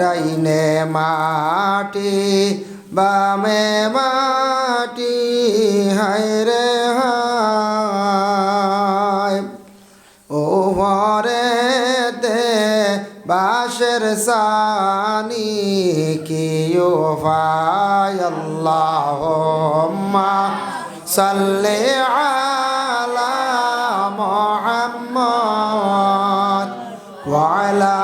ডাইনে মাটি বামে মাটি হায় রে হায় ও ভরেতে বাঁশের সানি কিও ভাই আল্লাহুম্মা সাল্লি আলা মুহাম্মদ ওয়া আলা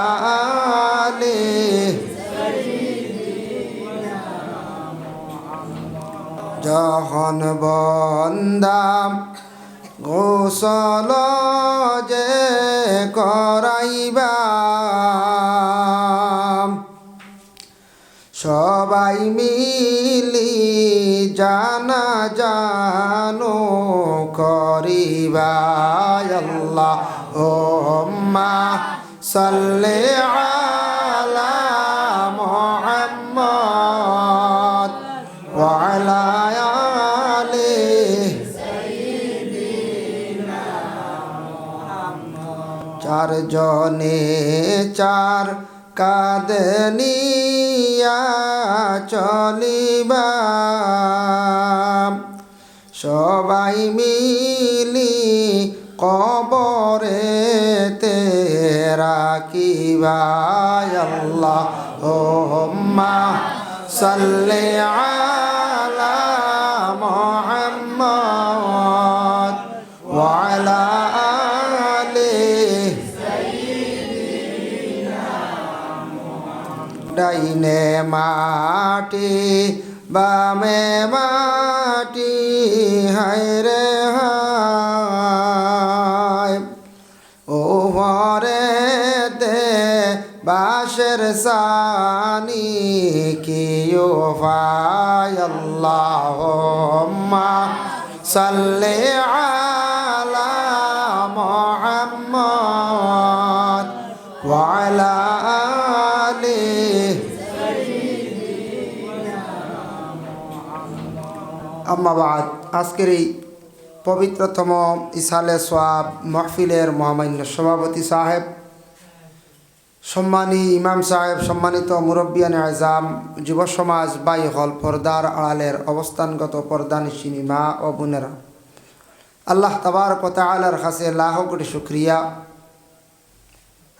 যখন বন্দাম গোসল যে করাইবা সবাই মিলি জানা জানো করিবা আল্লাহুম্মা সাল্লি আলা মুহাম্মদ ওয়া আলা চারজনে চার কাঁধে নিয়া চলিবা সবাই মিলি কবরেতে রাখিবা আল্লাহুম্মা সাল্লি আলা মুহাম্মদ ওয়া আলা ডাইনে মাটি বামে মাটি হায় রে হায় ও ভরেতে বাঁশের সানি কিও ভাই আল্লাহুম্মা সাল্লি আলা মুহাম্মদ ওয়া আলা আম্মাবাদ আজকের এই পবিত্রতম ইসালে সোয়াব মাহফিলের মহামান্য সভাপতি সাহেব, সম্মানী ইমাম সাহেব, সম্মানিত মুরব্বিয়ান আজম, যুব সমাজ বাই হল, পর্দার আড়ালের অবস্থানগত পর্দানিশিনী মা ও বোনেরা, আল্লাহ তাবারক ওয়া তাআলার কাছে লাখ কোটি শুকরিয়া।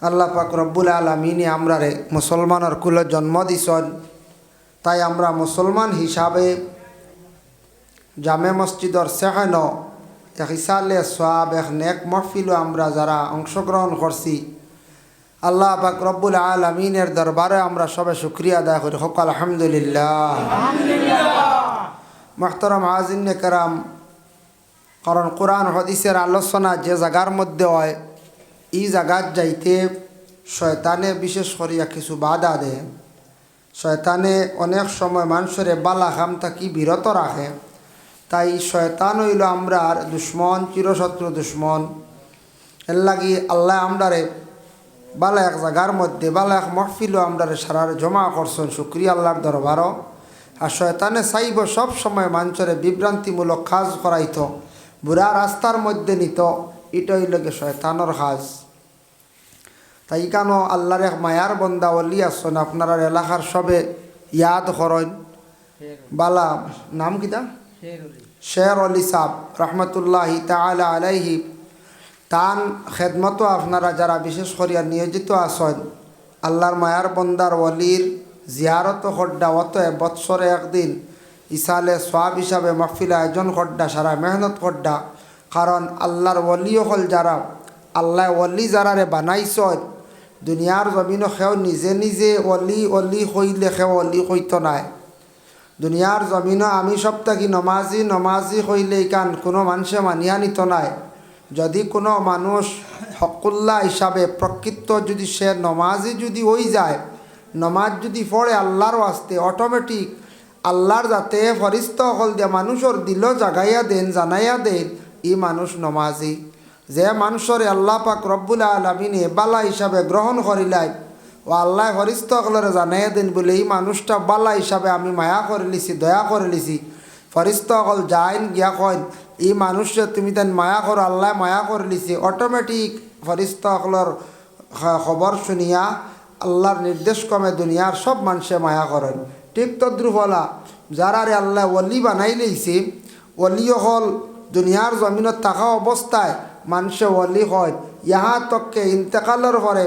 আল্লাহ পাক রব্বুল আলামিনে আমরারে মুসলমানের কুলে জন্ম দিছেন, তাই আমরা মুসলমান হিসাবে জামে মসজিদর সেখান এক ইসালে সোয়াব এক নেক মহফিলও আমরা যারা অংশগ্রহণ করছি, আল্লাহ পাক রব্বুল আলামিনের দরবারে আমরা সবাই শুকরিয়া আদায় করি। হক আলহামদুলিল্লাহ। মুহতারাম আজিনে কেরাম, কারণ কোরআন হাদিসের আলোচনা যে জায়গার মধ্যে হয় এই জায়গার যাইতে শয়তানে বিশেষ করিয়া কিছু বাধা দেয়। শয়তানে অনেক সময় মানুষের বালা খাম থাকি বিরত রাখে, তাই শয়তান হইল আমরার দুশ্মন, চিরশত্রু দুশ্মন। এর লাগি আল্লাহ আমরারে বালা এক জায়গার মধ্যে বালা এক মহফিলও আমরারে সারার জমা করছেন, শুক্রিয়া আল্লাহর দরবারও। আর শয়তানে চাইব সব সময় মানুষের বিভ্রান্তিমূলক কাজ করাইত, বুড়া রাস্তার মধ্যে নিত, এটা হইল শয়তানোর কাজ। তাই কেন আল্লাহর এক মায়ার বন্দা অলি আসছেন, আপনারা এলাকার সবে ইয়াদ করেন। বালা নাম কিতা? শের আলী সাহ রহমতুল্লাহি তাআলা আলাইহি। তান খেদমতো আপনারা যারা বিশেষ করিয়া নিয়োজিত আছেন, আল্লাহর মায়ার বন্দার অলির জিয়ারত খড্ডা অত বৎসরে একদিন ইসালে সোয়াব হিসাবে মাহফিল আয়োজন খড্ডা, সারা মেহনত খড্ডা। কারণ আল্লাহর অলি হল যারা, আল্লাহ অলি যারারে বানাইছেন দুনিয়ার জমিনও সেও নিজে নিজে অলি অলি হইলে সেও অলি হইত নাই। দুনিয়ার জমিনও আমি সব থাকি নমাজি নমাজি হইলে কান কোনো মানুষে মানিয়া নিত নাই। যদি কোনো মানুষ হকুল্লাহ হিসাবে প্রকৃত যদি সে নমাজি যদি হয়ে যায়, নমাজ যদি পড়ে আল্লাহর ওয়াস্তে, অটোমেটিক আল্লাহর যাতে ফরিস্ত হল দিয়ে মানুষের দিল জাগাইয়া দেন, জানাইয়া দেন ই মানুষ নমাজি। যে মানুষরে আল্লাহ পাক রব্বুল আলামিনে বালা হিসাবে গ্রহণ করিলাই ও আল্লাহ ফরিস্ত হলরে জানাইয়া দেন বলে এই মানুষটা বালা হিসাবে আমি মায়া করে লিছি, দয়া করে লিছি। ফরিস্ত হল যাইন গিয়া কইন এই মানুষে তুমি তাই মায়া করো, আল্লাহ মায়া করে লিছি। অটোমেটিক ফরিস্ত হলর খবর শুনিয়া আল্লাহর নির্দেশ ক্রমে দুনিয়ার সব মানুষে মায়া করেন। ঠিক তদ্রুপ হলা যারারে আল্লাহ ওলি বানাই লইছে, ওলি হল দুনিয়ার জমিনত থাকা অবস্থায় মানুষে ওলি হয়, ইহা তককে ইন্তেকালের পরে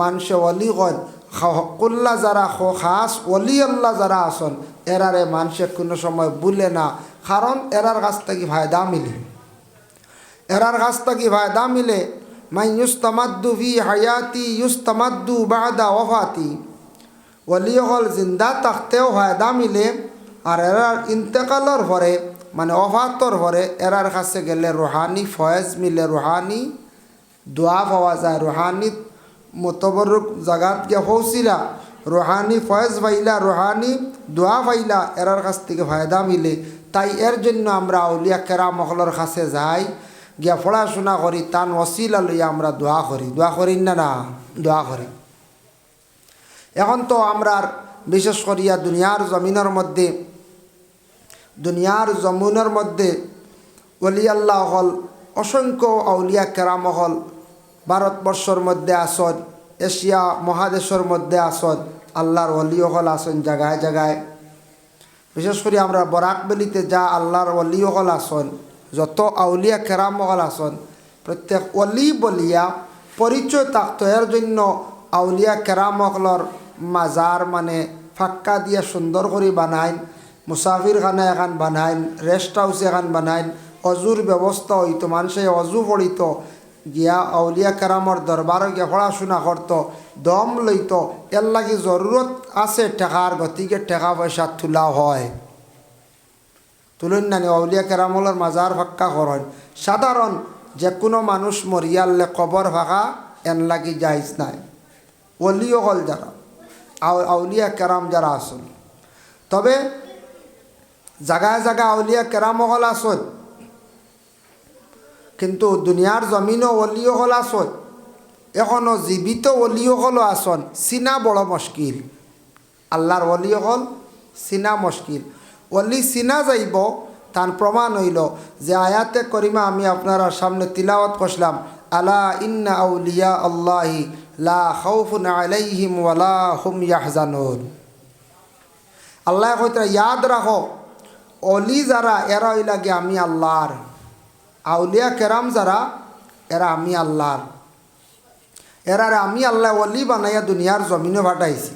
মানুষে ওলি হয়। হকুল্লা যারা খাস ওলি আল্লাহ যারা আসন এরারে মানুষে কোনো সময় ভুলে না, কারণ এরার কাছ থেকে ফায়দা মিলে। এরার কাছ থেকে ফায়দা মিলে। মাই ইউস্তামাদ্দু ফি হায়াতি ইউস্তামাদ্দু বাদা ওয়াফাতি। ওলি হল জিন্দা থাকতেও ফায়দা মিলে, আর এরার ইন্তেকালের পরে মানে ওফাতর পরে এরার কাছে গেলে রুহানি ফয়েজ মিলে, রুহানি দোয়া পাওয়া যায়। রুহানি মোতবরুক জাগাত গিয়ে পৌঁছিলা, রুহানি ফয়েজ পাইলা, রুহানি দোয়া পাইলা, এরার কাছ থেকে ফায়দা মিলে। তাই এর জন্য আমরা আউলিয়া কেরামহলের কাছে যাই, গিয়া পড়াশোনা করি, তান ওসিলা লইয়া আমরা দোয়া করি। দোয়া করি না? না, দোয়া করি। এখন তো আমরা বিশেষ করিয়া দুনিয়ার জমিনের মধ্যে ওলি আল্লাহ হল, অসংখ্য আউলিয়া কেরাম হল ভারতবর্ষর মধ্যে আসন, এশিয়া মহাদেশের মধ্যে আসন, আল্লাহর ওলি হল আসন জায়গায় জায়গায়। বিশেষ করে আমরা বরাকবেলিতে যা আল্লাহর ওলি হল আসন, যত আউলিয়া কেরাম হল আসন, প্রত্যেক ওলি বলিয়া পরিচয় থাকতো। এর জন্য আউলিয়া কেরাম হলর মাজার মানে ফাক্কা দিয়া সুন্দর করে বানাইন, মুসাফির খানা এখান বানাইন, রেস্ট হাউস এখান বানাইন, অজুর ব্যবস্থা হইতো, মানুষে অজু পড়িত, গিয়া আউলিয়া কেরামর দরবারও গিয়া পড়াশোনা করত, দম লইত। এর লাগি জরুরত আছে টেকার, গতিকে টেকা পয়সা তোলা হয়। তুলুন নানি আউলিয়া কেরামলের মাজার ফাক্কা করেন। সাধারণ যে কোনো মানুষ মরিয়ালে কবর ফাঁকা এন লাগি যাইজ নাই। ওলিও হল যারা আউলিয়া কেরাম যারা আসল, তবে জায়গায় জায়গায় আউলিয়া কেরাম হল আসল, কিন্তু দুনিয়ার জমিনও ওলিও হল আসন। এখনও জীবিত ওলিও হল আসন, চিনা বড় মুশকিল। আল্লাহর ওলিও হল চিনা মুশকিল। ওলি চিনা যাইব তার প্রমাণ হইল যে আয়াতে করিমা আমি আপনার সামনে তিলাওয়াত করলাম, আলা ইন্না আউলিয়া আল্লাহি লা খাউফুন আলাইহিম ওয়ালা হুম ইয়াহজানুন। আল্লাহ কইতে ইয়াদ রাখো, অলি যারা এরা হইলাগে আমি আল্লাহর, আউলিয়া কেরাম যারা এরা আমি আল্লাহর, এরারে আমি আল্লাহ ওলি বানাইয়া দুনিয়ার জমিনে পাঠাইছি।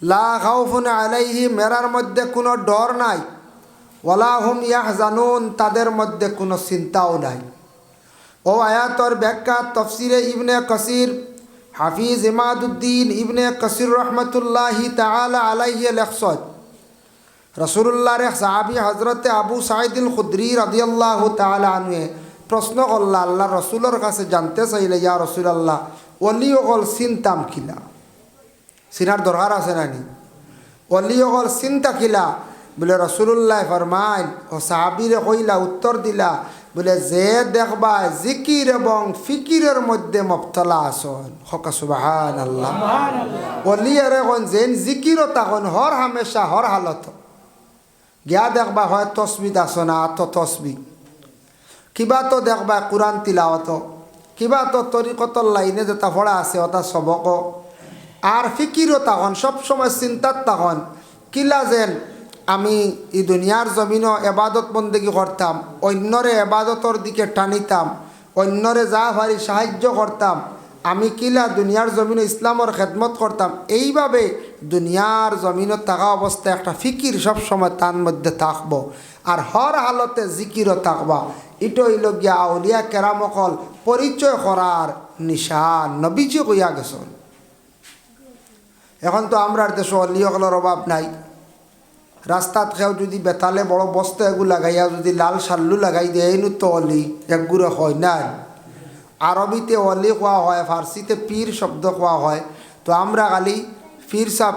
লা খাউফুন আলাইহিম, এরার মধ্যে কোনো ডর নাই, ওয়ালা হুম ইয়াহজানুন, তাদের মধ্যে কোনো চিন্তাও নাই। ও আয়াতর ব্যাখ্যা তফসিরে ইবনে কাসির হাফিজ ইমাদুদ্দিন ইবনে কাসির রহমতুল্লাহি তাআলা আলাইহি লেখসদ, রসুল্লাহর এক সাহাবী হজরতে আবু সাঈদুল খুদরি রাদিয়াল্লাহু তাআলা আনহু প্রশ্ন করলা আল্লাহ রসুলের কাছে, জানতে চাইলে ইয়া রসুলাল্লাহ ওলি অকল চিন্তাম খিলা, চিনার দরকার আছে নানি? ওলি অকল চিন্তা খিলা? বলে রসুল্লাহ ফরমাইন ও সাহাবীরে কইলা, উত্তর দিলা বলে যে দেখবা জিকির এবং ফিকিরের মধ্যে মুবতলা আসন। হক সুবহানাল্লাহ। ওলি এর এখন যেন জিকিরও তখন হর হামেশা হর হালত গিয়া দেখবা হয় তসবিদ আসনা, আত তসবি কিবা তো দেখবা কোরআন তিলাওয়াত, কিবা তো তরিকতর লাইনে যেটা পড়া আছে ওটা সবক, আর ফিকিরও তখন সবসময় চিন্তার তখন কিলা যেন আমি এই দুনিয়ার জমিনও এবাদত বন্দেগি করতাম, অন্যরে এবাদতর দিকে টানিতাম, অন্যরে যা ভারি সাহায্য করতাম, আমি কিলা দুনিয়ার জমিনে ইসলামর খেদমত করতাম। এইভাবে দুনিয়ার জমিনত থাকা অবস্থায় একটা ফিকির সবসময় তার মধ্যে থাকবো, আর হর হালতে জিকিরও থাকবা। এটা হইল গিয়া আউলিয়া কেরামকল পরিচয় করার নিশান, নবীজি কইয়া গেছেন। এখন তো আমরা দেশে অলিসকলের অভাব নাই। রাস্তাত খেয়েও যদি বেতালে বড় বস্তা এগুলো লাগাইয়া যদি লাল সাল্লু লাগাই দিয়ে এইনু তো অলি একগুড়ে হয় না। আরবিতে অলি কোয়া হয়, ফার্সিতে পীর শব্দ কোয়া হয়। তো আমরা খালি পীর সাপ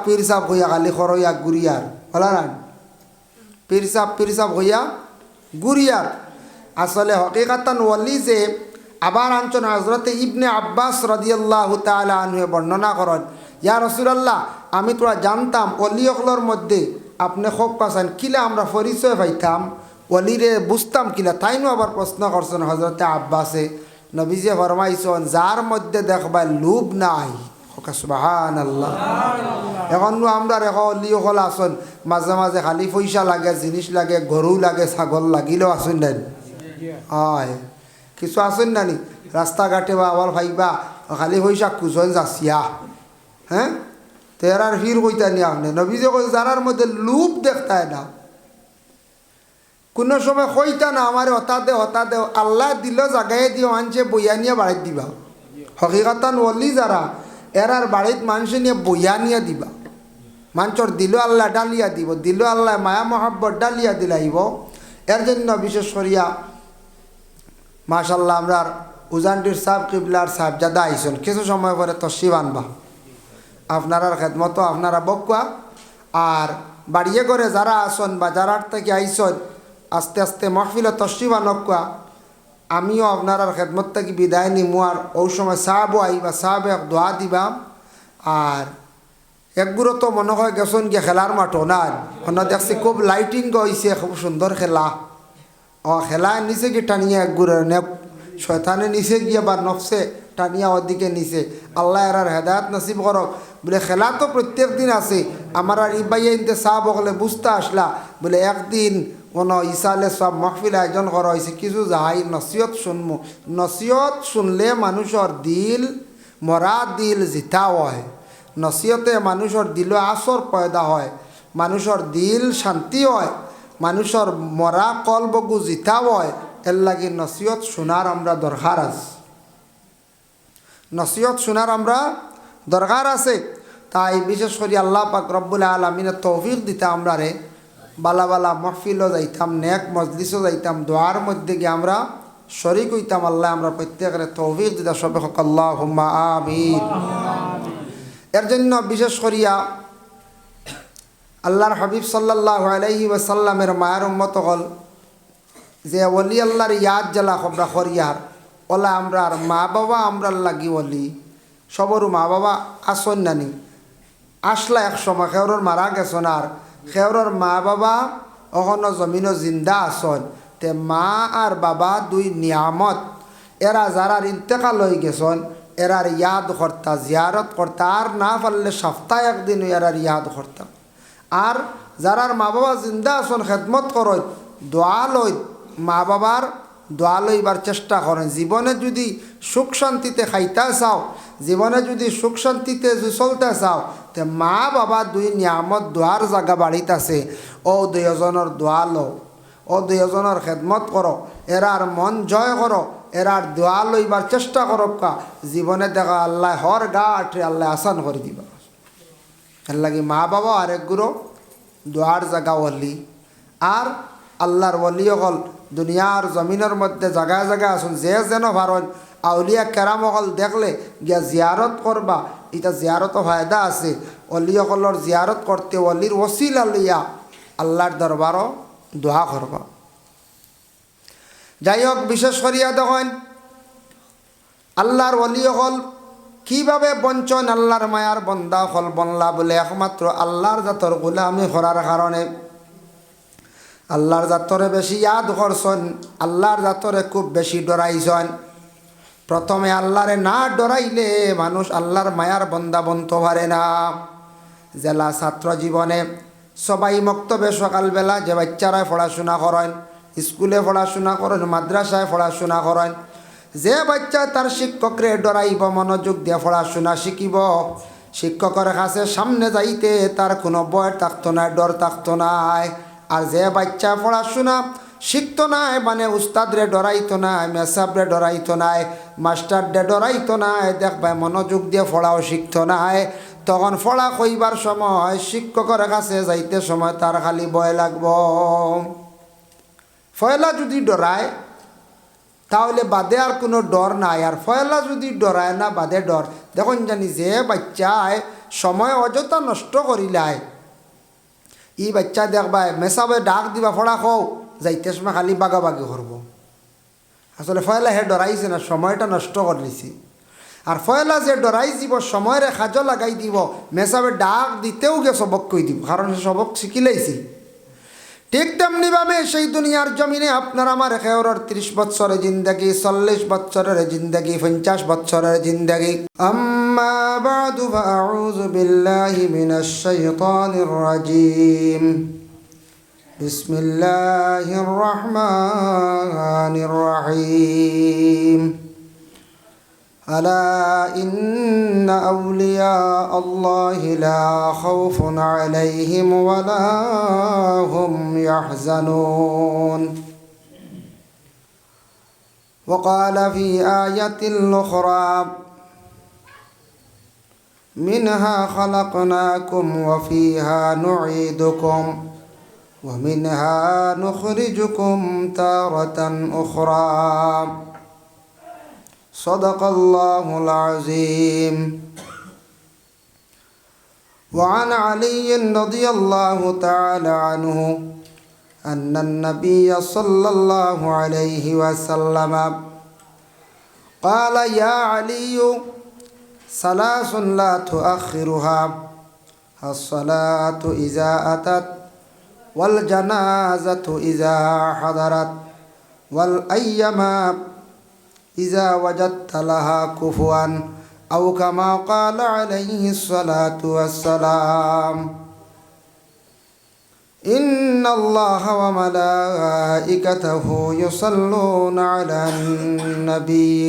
হইয়া খালি খরইয়া গুড়িয়ার হলা না, পীর সাপ হইয়া গুড়িয়ার। আসলে হকিকাতান ওলি যে আবার আনছেন হজরতে ইবনে আব্বাস রাদিয়াল্লাহু তাআলা আনহু বর্ণনা করেন, ইয়া রাসূলুল্লাহ আমি তোরা জানতাম অলিসকলের মধ্যে আপনি খুব কাছেন, কিলা আমরা পরিচয় পাইতাম, অলিরে বুঝতাম কিলা। তাইনও আবার প্রশ্ন করছেন হজরতে আব্বাসে, নবীজি ফরমাইছেন যার মধ্যে দেখবা লোভ নাই, সুবহানাল্লাহ। এখন আমরা রেখা অলিও হল আসন মাঝে মাঝে খালি পয়সা লাগে, জিনিস লাগে, গরু লাগে, ছাগল লাগিলেও আসুন না হয় কিছু আসুন না নি রাস্তাঘাটে বা আবার ভাইবা খালি পয়সা কুজন যাচ্ছিয়া হ্যাঁ তেরার ভিড় কইতা নি আপনি নবীজে কই যারার মধ্যে লুপ দেখতায় না, কোনো সময় কইতা না আমার হতা দে আল্লাহ দিল জাগাই দিও আনছে বইয়া নিয়ে বাড়িত দিবা। হকিকতান ওলি যারা এরার বাড়িত মানুষ নিয়ে বইয়া নিয়ে দিবা, মানুষের দিল আল্লাহ ডালিয়া দিব, দিল আল্লাহ মায়া মহাব্বত ডালিয়া দিলাইব। এর জন্য বিশেষ করিয়া মাশাল্লাহ আমরা উজানটির সাহেব কিবলার সাহেবজাদা আইসন কিছু সময় পরে তসিব আনবা আপনার খেদমত আপনারা বকুয়া আর বাড়িয়ে করে যারা আসন বা যারার থেকে আইসন আস্তে আস্তে মহফিলে তসিব আনকুয়া আমিও আপনার খেদমত থেকে বিদায় নিমু আর ওই সময় সাহাবও আইবা সাহাবে দোয়া দিবা। আর একগুলো তো মনে হয় গেছন গিয়ে খেলার মাঠও না অন্য দেখছি খুব লাইটিং হয়েছে, খুব সুন্দর খেলা খেলা নিচে কি টানিয়া একগুড়ে নে শয়তানে নিচে গিয়ে বা নফসে টানিয়া ওদিকে নিচে আল্লাহ এরার হেদায়ত নসিব করক। বলে খেলা তো প্রত্যেক দিন আছে আমার আর ইবাইয়া ইনতে সাহাব বলে বুঝতে আসলা বলে একদিন কোনো ইসালে সব মহফিল আয়োজন করা হয়েছে কিছু যাই নসিহত শুনমু, নসিহত শুনলে মানুষের দিল মরা দিল জিতা হয়, নসিহতে মানুষের দিল আসর পয়দা হয়, মানুষের দিল শান্তি হয়, মানুষের মরা কলবগু জিতা হয়। এর লাগে নসিহত শোনার আমরা দরকার আছে, নসিহত শোনার আমরা দরকার আছে। তাই বিশেষ করে আল্লাহ পাক রব্বুল আলামিনের তৌফিক দিতে আমরা রে বালা বালা মহফিলও যাইতাম, নেক মজলিসও যাইতাম, দোয়ার মধ্যে গিয়ে আমরা শরিক হইতাম। আল্লাহ আমরা প্রত্যেকের তৌফিক দিতে সবে হক আল্লাহুম্মা আমিন। এর জন্য বিশেষ করিয়া আল্লাহর হাবিব সাল্লাল্লাহু আলাইহি ওয়াসাল্লামের মায়ের উম্মত হল যে ওলি আল্লাহর ইয়াদ জ্বালা খবরা করিয়ার ওলা আমরার মা বাবা আমরার লাগি ওলি সবরও মা বাবা আসন নানি আসলা এক সময় খেওরর মারা গেছন আর খেওরর মা বাবা অখনো জমিনও জিন্দা আসন তে মা আর বাবা দুই নিয়ামত এরা যারার ইন্তেকাল হয়ে গেছন এরার ইয়াদ কর্তা জিয়ারত কর্তা আর না পারলে সপ্তাহে একদিন এরার ইয়াদ কর্তা। আর যারার মা বাবা জিন্দা আসন খেদমত করত দোয়া লই মা বাবার দোয়া লইবার চেষ্টা করেন। জীবনে যদি সুখ শান্তিতে খাইতে চাও, জীবনে যদি সুখ শান্তিতে চলতে চাও তে মা বাবা দুই নিয়ামত দোয়ার জায়গা বাড়িতে আছে, ও দুইজনের দোয়া লো, ও দুইজনের খেদমত করো, এরার মন জয় করো, এরার দোয়া লইবার চেষ্টা করো। কা জীবনে দেখা আল্লাহ হর গা আটে আল্লাহ আসান করে দিবা। এর লাগে মা বাবা আরেক গুরু দোয়ার জায়গা ওলি আর আল্লাহর ওলি হল দুনিয়ার জমিনের মধ্যে জায়গায় জায়গায় আসুন যে যেন ভারণ আউলিয়া কেরাম হল দেখলে গিয়া জিয়ারত করবা, এটা জিয়ারতও ফায়দা আছে। অলি হকলর জিয়ারত করতে অলির ওসিলা লইয়া আল্লাহর দরবারও দোয়া করবা। যাই হোক বিশেষ করিয়া দেখেন আল্লাহর অলি হল কীভাবে বঞ্চন আল্লাহর মায়ার বন্দা হল বনলা বলে একমাত্র আল্লাহর জাতর গোলামি করার কারণে আল্লাহর জাতরে বেশি ইয়াদ করছেন, আল্লাহর জাতরে খুব বেশি ডরাইছেন। প্রথমে আল্লাহরে না ডরাইলে মানুষ আল্লাহর মায়ার বন্দা বনতে পারে না। জেলা ছাত্র জীবনে সবাই মক্তবে সকালবেলা যে বাচ্চারা পড়াশোনা করেন, স্কুলে পড়াশোনা করেন, মাদ্রাসায় পড়াশোনা করেন, যে বাচ্চা তার শিক্ষকরে ডরাইব মনোযোগ দিয়ে পড়াশোনা শিখিব, শিক্ষকের কাছে সামনে যাইতে তার কোনো ভয় থাকতো না, ডর থাকতো নাই। আর যে বাচ্চা পড়াশোনা শিখতো নাই মানে উস্তাদরে ডরাইতো নাই, মেসাবরে ডরাইতো নাই, মাস্টাররে ডরাইতো নাই, দেখবাই মনোযোগ দিয়ে পড়াও শিখতো নাই, তখন পড়া কইবার সময় শিক্ষকের কাছে যাইতে সময় তার খালি ভয় লাগব। ফয়লা যদি ডরায় তাহলে বাদে আর কোনো ডর নাই, আর ফয়লা যদি ডরায় না বাদে ডর। দেখুন জানি যে বাচ্চায় সময় অযথা নষ্ট করিলায় ই বাচ্চা দেখবাই মেসাবে ডাক দিবা ফড়া খাও যাইতে সময় খালি বাগাবাগি করবো। আসলে ফয়লা হে ডরাইছে না, সময়টা নষ্ট করিছি। আর ফয়লা যে ডরাই দিব সময়ের কাজও লাগাই দিব, মেসাবে ডাক দিতেও গে সবক কই দিব, কারণ সে সবক শিখিলাইছি। ঠিক তেমনিভাবে সেই দুনিয়ার জমিনে আপনার আমার খেয়রর 30 বছরের জিন্দগি, 40 বছরের জিন্দগি, 50 বছরের জিন্দগি। আম্মা বাদু ফাআউযু বিল্লাহি মিনাশ শাইতানির রাজীম। বিসমিল্লাহির রহমানির রহিম। ألا إن أولياء الله لا خوف عليهم ولا هم يحزنون. وقال في آية أخرى منها خلقناكم وفيها نعيدكم ومنها نخرجكم تارة أخرى. صدق الله العظيم. وعن علي رضي الله تعالى عنه أن النبي صلى الله عليه وسلم قال يا علي ثلاث لا تؤخرها: الصلاة إذا أتت، والجنازة إذا حضرت، والأيام إذا وجدت لها كفوا، أو كما قال عليه الصلاة والسلام. إن الله وملائكته يصلون على النبي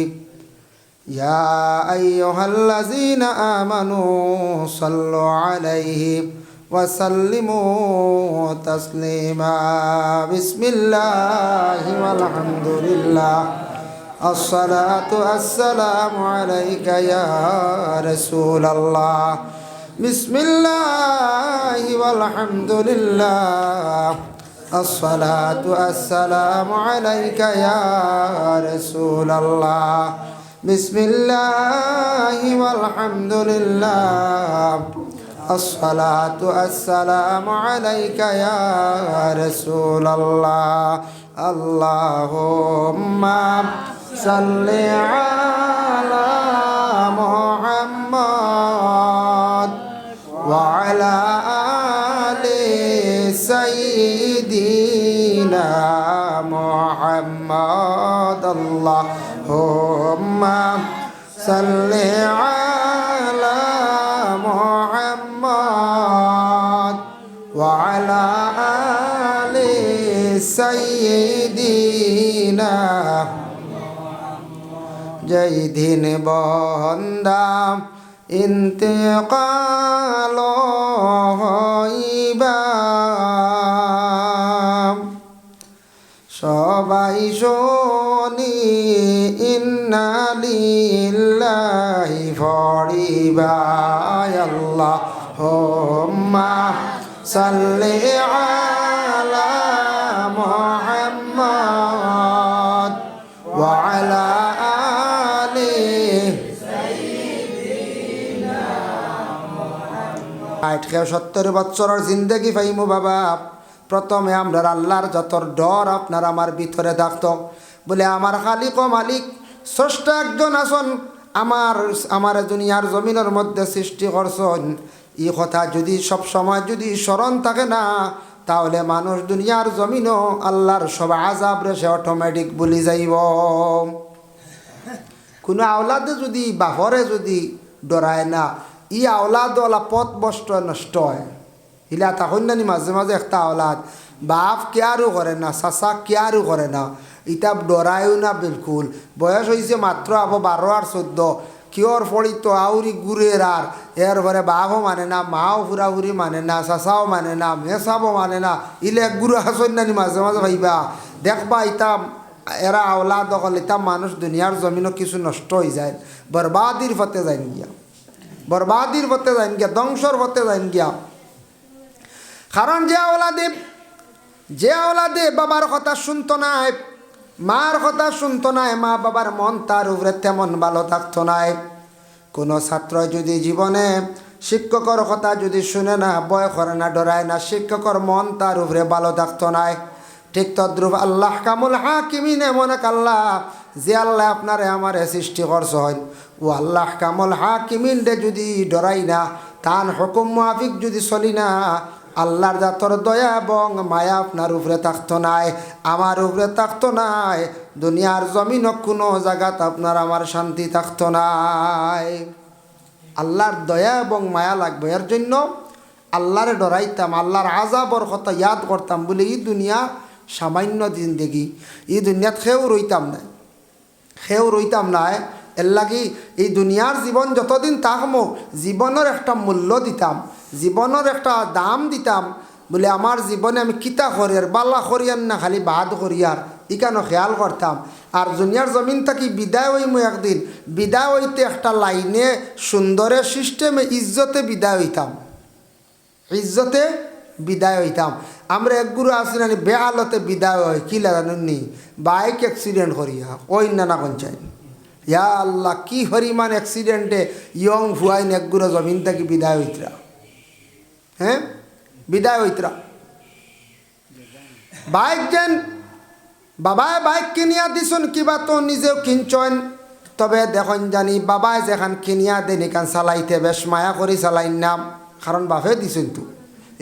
يا أيها الذين آمنوا صلوا عليه وسلموا تسليما. بسم الله والحمد لله، الصلاة والسلام عليك يا رسول الله. بسم الله والحمد لله، الصلاة والسلام عليك يا رسول الله. بسم الله والحمد لله، الصلاة والسلام عليك يا رسول الله. اللهم صل على محمد وعلى آل سيدنا محمد. اللهم صل على محمد وعلى آل سيدنا. যেই দিন বন্দা ইন্তেকাল হইবা, সবাই শুনি ইন্না লিল্লাহি পড়িবা। আল্লাহুম্মা সাল্লি আলা মুহাম্মাদ ওয়া আলা আলি সাইয়্যিদিনা মুহাম্মাদ। 70 বছরের জিন্দেগি পাইমু বাবা। প্রথমে আমরা আল্লাহর যত ডর আপনার আমার ভিতরে থাকতো, বলে আমার খালিক ও মালিক স্রষ্টা একজন আসন, আমার দুনিয়ার জমিনের মধ্যে সৃষ্টি করছেন। এই কথা যদি সব সময় যদি স্মরণ থাকে না, তাহলে মানুষ দুনিয়ার জমিনও আল্লাহর সব আযাবরে সে অটোমেটিক ভুলি যাইব। কোনো আওলাদে যদি বাপরে যদি ডরায় না, ই আওলাদওয়ালা পথ বস্ত নষ্ট হয়। হিলা তখন নানি মাঝে মাঝে একটা আওলাদ বাপ কেয়ারও করে না, চাচা কেয়ারও করে না, ইটা ডরায়ও না বিলকুল। বয়স হয়েছে মাত্র আবো 12 আর 14, কিয়র ফড়িত আউরি গুড়ের আর এরপরে বাপও মানে না, মাও ফুরাফুরি মানে না, চাচাও মানে না, মেসাবও মানে না, ইলে এক গুরু হাসন নানি মাঝে মাঝে ভাইবা দেখবা ইতা এরা আওলাদ দখল ইতা মানুষ দুনিয়ার জমিনও কিছু নষ্ট হয়ে যায়, বরবাদির পথে যাইন গিয়া, বরবাদির পথে যাইন গিয়া, ধ্বংসর পথে যাইন গিয়া। কারণ যে আওলাদে বাবার কথা শুনতো না, মার কথা শুনতো না, মা বাবার মন তার উপরে তেমন ভালো থাকতো না। কোনো ছাত্র যদি জীবনে শিক্ষকর কথা যদি শুনে না, ভয় করে না, ডরায় না, শিক্ষকর মন তার উপরে ভালো থাকতো না। ঠিক তদ্রূপ আল্লাহ কামুল হাকিমিন, এমন এক আল্লাহ যে আল্লাহ আপনারে আমারে সৃষ্টি করছেন, ও আল্লাহ কামুল হাকিমিন রে যদি ডরাই না, তান হুকুম মুআফিক যদি চলি না, আল্লাহর জাতর দয়া এবং মায়া আপনার উপরে থাকতো নাই, আমার উপরে থাকতো নাই, দুনিয়ার জমিন কোনো জায়গাত আপনার আমার শান্তি থাকতো নাই। আল্লাহর দয়া এবং মায়া লাগবে, এর জন্য আল্লাহরে ডরাইতাম, আল্লাহর আযাবর কথা ইয়াদ করতাম বলে এই দুনিয়া সামান্য জিন্দেগি, এই দুনিয়াত খেয়েও রইতাম না। এর লাগি এই দুনিয়ার জীবন যতদিন থাকমো জীবনের একটা মূল্য দিতাম, জীবনের একটা দাম দিতাম, বলে আমার জীবনে আমি কিতা করিয়ার বাল্লা করিয়ার না খালি বাদ করিয়ার ইকানো খেয়াল করতাম। আর দুনিয়ার জমিন থাকি বিদায় হইমু একদিন, বিদায় হইতে একটা লাইনে সুন্দরের সিস্টেমে ইজ্জতে বিদায় হইতাম, ইজ্জতে বিদায় হইতাম। আমরা একগুরু আসি না বেহালতে বিদায় হয়, কি লাগানি বাইক অ্যাক্সিডেন্ট করিয়া ওই নানা কঞ্চাই, ইয়া আল্লাহ কি হরিমান অ্যাক্সিডেন্টে ইয়ং ভুয়াইন একগুরো জমিন থেকে বিদায় হইতরা, হ্যাঁ বিদায় হইতরা। বাইক যেন বাবায় বাইক কিনিয়া দিছুন কিবা তো নিজেও কিনছেন, তবে দেখুন জানি বাবায় যেখান কিনিয়া দেন এখান চালাইতে বেশ মায়া করি চালাইন নাম, কারণ বাপে দিছুন তো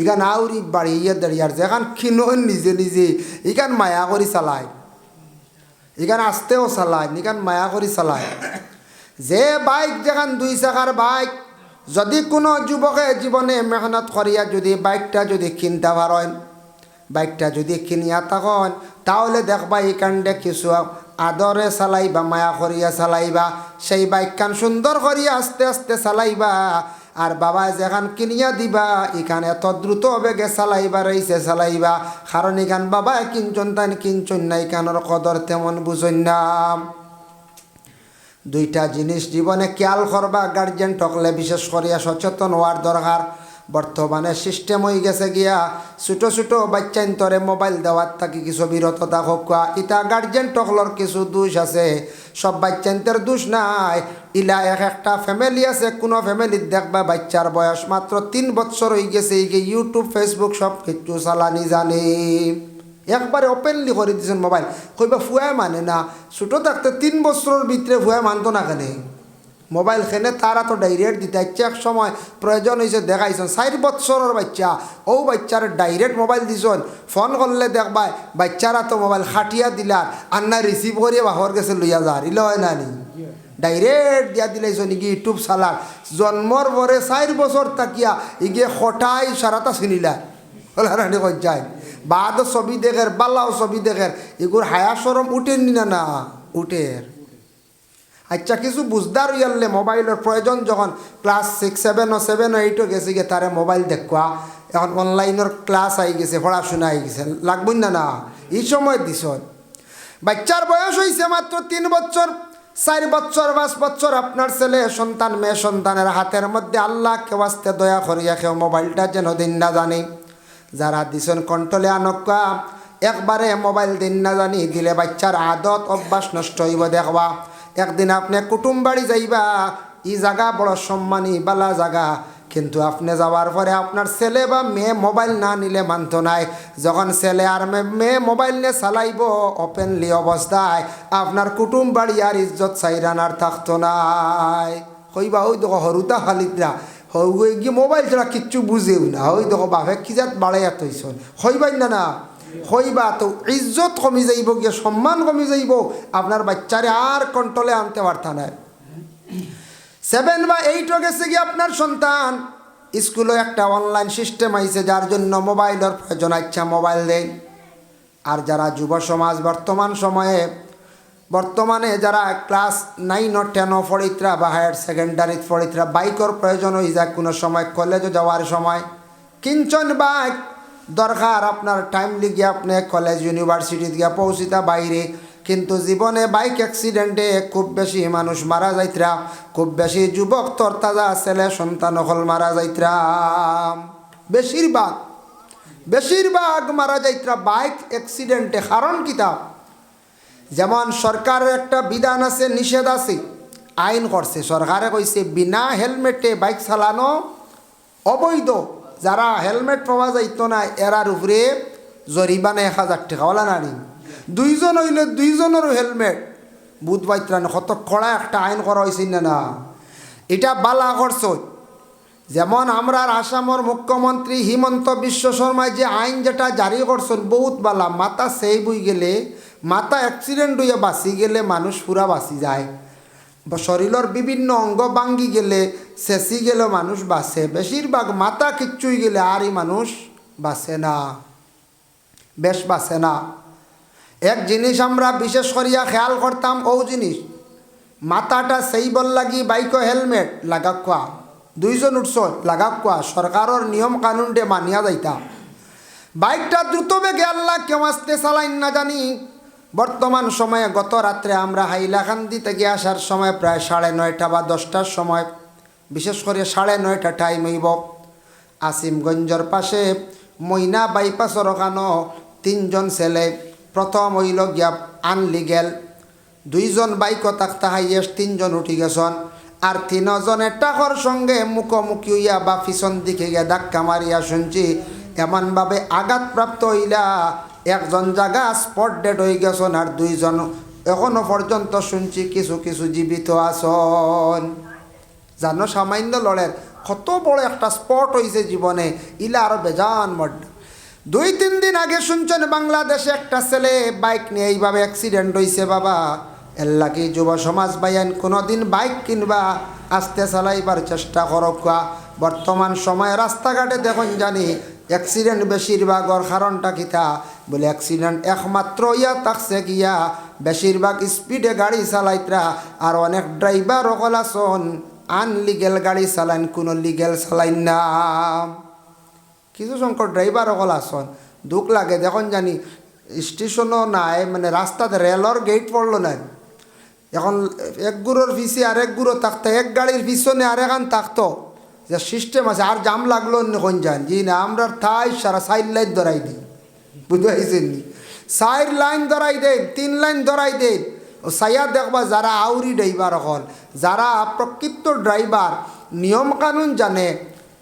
এখান আউরি বাড়ি ইয়ে দাঁড়িয়ে আর যেখান কিনোন নিজে নিজে এখান মায়া করি চালায়, এখান আসতেও চালায়, এখান মায়া করি চালায়। যে বাইক যেখান 2 চাকার বাইক, যদি কোনো যুবকে জীবনে মেহনত করিয়া যদি বাইকটা যদি কিনতে পারেন, বাইকটা যদি কিনিয়া তখন তাহলে দেখবা এখানটা কিছু আদরে চালাইবা, মায়া করিয়া চালাইবা, সেই বাইকখান সুন্দর করিয়া আস্তে আস্তে চালাইবা। আর বাবা যেখান কিনিয়া দিবা এখানে এত দ্রুত বেগে চালাইবা রইছে চালাইবা, কারণ এখান বাবা কিনচন তাই কিনচন না, এখানোর কদর তেমন বুঝন না। দুইটা জিনিস জীবনে খেয়াল করবা, গার্জেন টকলে বিশেষ করিয়া সচেতন হওয়ার দরকার। বর্তমানে সিস্টেম হয়ে গেছে গিয়া ছোটো ছোটো বাচ্চান্তরে মোবাইল দেওয়ার থাকি কিছু বিরত থাকুক, ইটা গার্জেন টকলর কিছু দোষ আছে, সব বাচ্চান্তের দোষ নাই। ইলা একটা ফ্যামিলি আছে, কোনো ফ্যামিলির দেখবা বাচ্চার বয়স মাত্র 3 বছর হয়ে গেছে, ইউটিউব ফেসবুক সব কিছু চালানি জানে, একবারে ওপেনলি করে দিয়েছেন মোবাইল। কইবা ফুয়া মানে না, ছোটো থাকতে 3 বছরের ভিতরে ফুয়া মানতো না কেন মোবাইল খেনে, তারা তো ডাইরেক্ট দিতে ইচ্ছে, এক সময় প্রয়োজন হয়েছে দেখাইছেন 4 বছরের বাচ্চা, ও বাচ্চার ডাইরেক্ট মোবাইল দিছেন, ফোন করলে দেখবাই বাচ্চারা তো মোবাইল খাটিয়া দিলার আর না রিসিভ করিয়ে বাহর গেছে লইয়া যার, ইল হয় না নি ডাইরেক্ট দিয়া দিলাইছেন ইগি ইউটিউব চালার। জন্মর পরে 4 বছর তাকিয়া ইগে হঠাই সারাটা চিনিলা রানি যায়, বাদও ছবি দেখের, বাল্লাও ছবি দেখের, এগুর হায়া সরম উঠেননি না, না উঠের। আচ্ছা কিছু বুঝদার ইয়ারলে মোবাইলের প্রয়োজন যখন ক্লাস 6, 7 ও 7 ও 8 গেছে গিয়ে তারে মোবাইল দেখা, এখন অনলাইনের ক্লাস আই গেছে, পড়াশোনা আই গেছে, লাগবই না না এই সময় দিস। বাচ্চার বয়স হয়েছে মাত্র 3 বছর, 4 বছর 5 বছর, আপনার ছেলে সন্তান মেয়ে সন্তানের হাতের মধ্যে আল্লাহ কেউ আসতে দয়া করিয়া কেউ মোবাইলটা যেন দিন না জানি, যারা দিছেন কন্ট্রোলে আনকা, একবারে মোবাইল দিন না জানি দিলে বাচ্চার আদত অভ্যাস নষ্ট হইব। দেখবা একদিন আপনি কুটুম বাড়ি যাইবা, ই জায়গা বড় সম্মানী বালা জায়গা, কিন্তু আপনি যাওয়ার পরে আপনার ছেলে বা মেয়ে মোবাইল না নিলে মানত নাই, যখন ছেলে আর মেয়ে মোবাইল নিয়ে চালাইব ওপেনলি অবস্থায়, আপনার কুটুম বাড়ি আর ইজ্জত চাইরানার থাকতো নাই। কইবা ওই দেখো হরুতা খালিদরা হই গিয়ে মোবাইল ছাড়া কিচ্ছু বুঝেও না, ওই দেখো বাপে কি জাত বাড়াইয়া তৈছন, হইবাই না না হইবা তো ইজ্জত কমি যাইব, গিয়ে সম্মান কমি যাইব, আপনার বাচ্চারে আর কন্ট্রোলে আনতে পারতা না। 7 বা 8 গেছে গিয়ে আপনার সন্তান, স্কুলে একটা অনলাইন সিস্টেম আইছে যার জন্য মোবাইলের প্রয়োজন, আচ্ছা মোবাইল দেয়। আর যারা যুব সমাজ বর্তমানে যারা ক্লাস 9 ও 10 পড়িত্রা বা হায়ার সেকেন্ডারি পড়িত্রা, বাইকের প্রয়োজন হয়ে যায় কোনো সময়, কলেজে যাওয়ার সময় কিঞ্চন বাইক দরকার আপনার, টাইমলি গিয়ে আপনি কলেজ ইউনিভার্সিটি গিয়ে পৌঁছিতা বাইরে, কিন্তু জীবনে বাইক অ্যাক্সিডেন্টে খুব বেশি মানুষ মারা যাইতরা, খুব বেশি যুবক তরতাজা ছেলে সন্তান হল মারা যাইতরা, বেশিরভাগ মারা যাইতরা বাইক অ্যাক্সিডেন্টে। কারণ কিতা, যেমন সরকারের একটা বিধান আছে, নিষেধ আছে, আইন করছে সরকারে, কইছে বিনা হেলমেটে বাইক চালানো অবৈধ, যারা হেলমেট পাওয়া যাইতো না এরার উপরে জরিমানা 1000 টাকা, ওলা নারী 2 জন হইলে 2 জনেরও হেলমেট বুধ বাইত্রান, কত কড়া একটা আইন করা হয়েছে না, না এটা বালা করছ। যেমন আমরার আসামর মুখ্যমন্ত্রী হিমন্ত বিশ্ব শর্মায় যে আইন যেটা জারি করছেন বহুত বালা, মাথা সেই বই গেলে, মাথা অ্যাক্সিডেন্ট হইয়া বাঁচি গেলে মানুষ পুরা বাঁচি যায়, শরীরের বিভিন্ন অঙ্গ ভাঙ্গি গেলে চেঁচি গেলে মানুষ বাঁচে, বেশিরভাগ মাথা কিচ্ছুই গেলে আরই মানুষ বাঁচে না, বেশ বাঁচে না। এক জিনিস আমরা বিশেষ করিয়া খেয়াল করতাম, ও জিনিস মাথাটা সেই বল লাগি বাইক হেলমেট লাগাকুয়া, দুইজন উঠছ লাগাকুয়া, সরকারের নিয়ম কানুনটে মানিয়া যাইতা। বাইকটা দ্রুত বেগে আল্লাহ কেউ আসতে চালাইন না জানি। বর্তমান সময়ে গত রাত্রে আমরা হাইলাকান্দি থেকে আসার সময় প্রায় 9:30 বা 10টার সময়, বিশেষ করে 9:30 টাইম হইব, আসিমগঞ্জের পাশে মইনা বাইপাসর ওখানো 3জন ছেলে, প্রথম হইল গিয়া আনলিগেল, 2জন বাইকও থাকতে হাইয়েস্ট 3জন উঠি গেছন, আর 3জনে টাকর সঙ্গে মুখোমুখি হইয়া বা পিছন দিকে গিয়া ধাক্কা মারিয়া শুনছি এমনভাবে আঘাতপ্রাপ্ত হইলা একজন জায়গা স্পট ডেড হয়ে গেছন, আর 2জন এখনো পর্যন্ত শুনছি কিছু কিছু জীবিত আসন। জানো সামান্য লড়ের কত বড় একটা স্পট হয়েছে জীবনে, ইলা আরো বেজান মড। 2-3 দিন আগে শুনছেন বাংলাদেশে একটা ছেলে বাইক নিয়ে এইভাবে অ্যাক্সিডেন্ট হয়েছে। বাবা এর লাগি যুব সমাজ বাইয়ান কোনোদিন বাইক কিনবা আস্তে চালাইবার চেষ্টা করবা। বর্তমান সময়ে রাস্তাঘাটে দেখুন জানি অ্যাক্সিডেন্ট বেশিরভাগর কারণটা কিতা বলে, অ্যাক্সিডেন্ট একমাত্র ইয়া থাকছে গিয়া বেশিরভাগ স্পিডে গাড়ি চালাইতরা, আর অনেক ড্রাইভার সকল আসন আনলিগেল গাড়ি চালাইন, কোনো লিগেল চালাইন না। কিছু সংখ্যক ড্রাইভার সকল আসন, দুঃখ লাগে দেখুন জানি স্টেশনও নাই, মানে রাস্তাতে রেলর গেট পড়লো নাই, এখন এক গুড়োর পিছিয়ে আরেক গুঁড়ো থাকতো, এক গাড়ির পিছনে আরেকান থাকতো, যে সিস্টেম আছে। আর জাম লাগলো অন্য কোন যান জি না, আমরা থাই সারা 4 লাইন ধরাই দিই, বুঝতে পারছেন নি, 4 লাইন ধরাই দেন, 3 লাইন ধরাই দেন। ও সাইয়া দেখবা যারা আউরি ড্রাইভার হল, যারা প্রকৃত ড্রাইভার নিয়মকানুন জানে,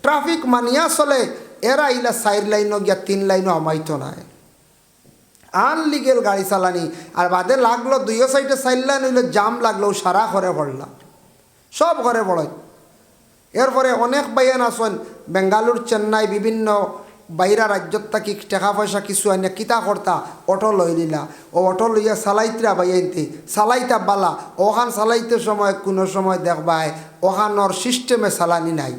ট্রাফিক মানিয়া চলে, এরা ইলা 4 লাইনও গিয়া 3 লাইনও আমাইতো নাই। আনলিগেল গাড়ি চালানি, আর বাদে লাগলো 2 সাইডে 4 লাইন হইলে জাম লাগলো, সারা ঘরে পড়লাম, সব ঘরে পড়ে। এরপরে অনেক বাইয়ান আসেন বেঙ্গালুর, চেন্নাই, বিভিন্ন বাইরা রাজ্যত থাকি টাকা পয়সা কিছু আনিয়া কিতা করতা, অটো লই নিলা, ও অটো লইয়া চালাইতরা বাইয়াইতে চালাইতা বালা, ওখান চালাইতে সময় কোনো সময় দেখবাই ওখানোর সিস্টেমে চালানি নাই,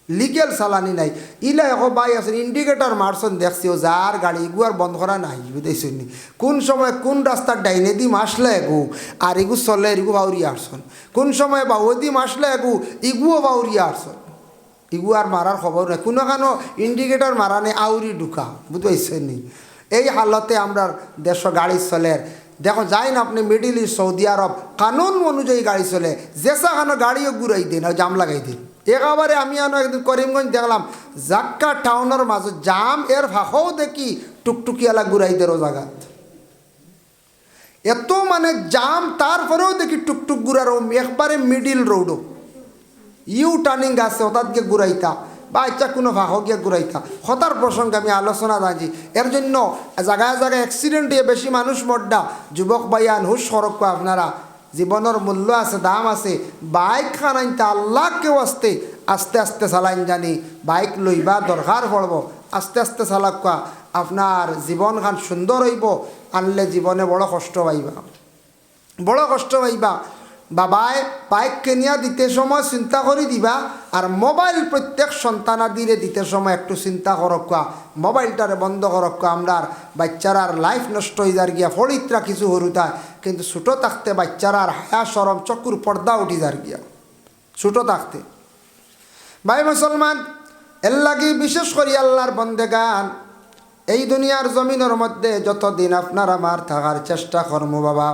লিগেল চালানি নাই। ইলা এখন বাই আছেন ইন্ডিকেটার মারছেন, দেখছি ও যার গাড়ি এগু আর বন্ধ করা নাই, বুঝতেছেন নি, কোন সময় কোন রাস্তার ডাইনে দি মাসলে এগু আর এগু চলে এগু বাউরিয়া আসছেন, কোন সময় বা ওদি মাসলে এগু ইগুও বাউরিয়া আসছেন, ইগু আর মারার খবর নাই, কোনো কেনো ইন্ডিকেটার মারা নেই, আউরি ঢুকা, বুঝতে নি। এই হালতে আমরা দেশ গাড়ি চলে, দেখো যাই না আপনি মিডিল ইস্ট, সৌদি আরব, কানুন অনুযায়ী গাড়ি চলে, যেসা কেন গাড়িও ঘুরাই দিন আর জাম লাগাই দিন। একেবারে আমি একদিন করিমগঞ্জ দেখলাম জাক্কা টাউনের মাঝে জাম, এর ফাঁকও দেখি টুকটুকিয়ালা ঘুরাই দেরো জায়গাত, এত মানে জাম, তারপরেও দেখি টুকটুক ঘুরারো একবারে মিডিল রোডও, ইউ টার্নিং আছে হঠাৎ গিয়ে ঘুরাইতা বা ইচ্ছা কোনো ভাগ গিয়ে ঘুরাইতা, হতার প্রসঙ্গে আমি আলোচনা জানি। এর জন্য জায়গায় জায়গায় অ্যাক্সিডেন্ট দিয়ে বেশি মানুষ মরডা। যুবক বাইয়ান হুশ সড়ক আপনারা, জীবনের মূল্য আছে, দাম আছে, বাইক খান আনতে আল্লাহ কেউ আসতে আস্তে আস্তে চালাইন জানি, বাইক লইবা দরকার পড়ব, আস্তে আস্তে চালাকা, আপনার জীবন খান সুন্দর হইব, আনলে জীবনে বড় কষ্ট পাইবা, বড় কষ্ট পাইবা। বাবাই বাইক কেনিয়া দিতে সময় চিন্তা করে দিবা, আর মোবাইল প্রত্যেক সন্তানাদিরে দিতে সময় একটু চিন্তা করকা, মোবাইলটারে বন্ধ করকা। আমরার বাচ্চারার লাইফ নষ্ট হয়ে যার গিয়া, ফরিত্রা কিছু হরুতায়, কিন্তু ছোটো থাকতে বাচ্চারার হায়া সরম চকুর পর্দা উঠি যার গিয়া, ছোটো থাকতে। ভাই মুসলমান, এর লাগি বিশেষ করি আল্লাহর বন্দেগান, এই দুনিয়ার জমিনের মধ্যে যতদিন আপনার আমার থাকার চেষ্টা করবো বাবা,